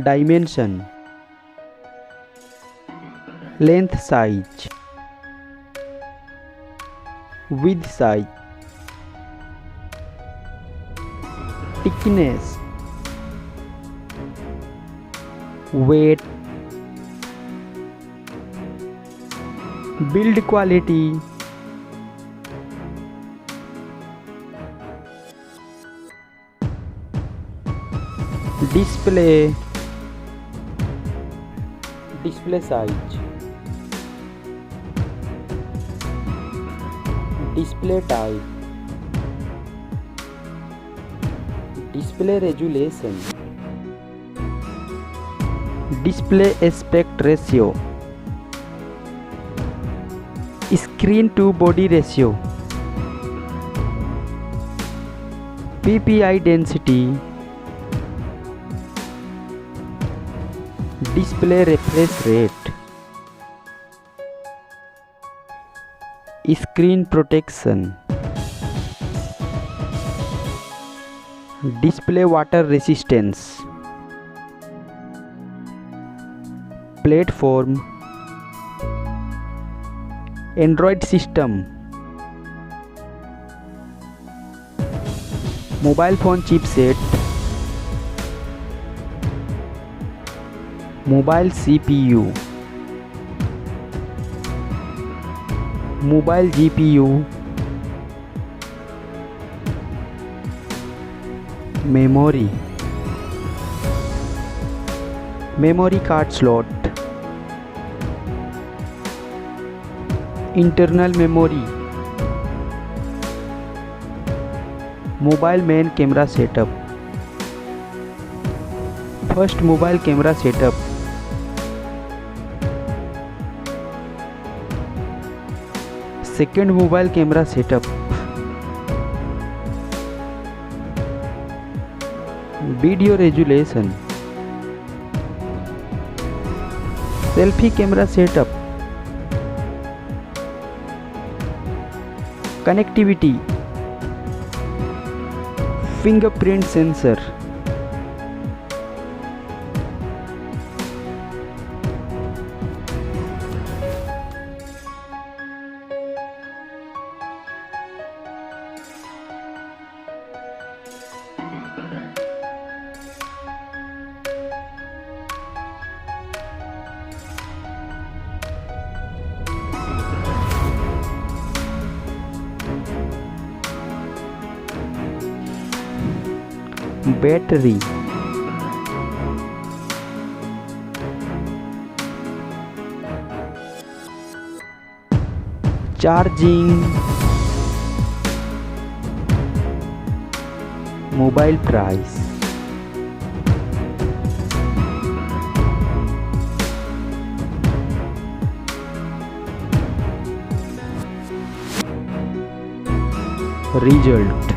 Dimension, length size, width size, thickness, weight, build quality, display size, display type, display resolution, display aspect ratio, screen to body ratio, PPI density, display refresh rate, screen protection, display water resistance, platform, Android system, mobile phone chipset, mobile CPU, mobile GPU, memory, memory card slot, internal memory, mobile main camera setup, first mobile camera setup, second mobile camera setup, video resolution, selfie camera setup, connectivity, fingerprint sensor, battery, charging, mobile price, result.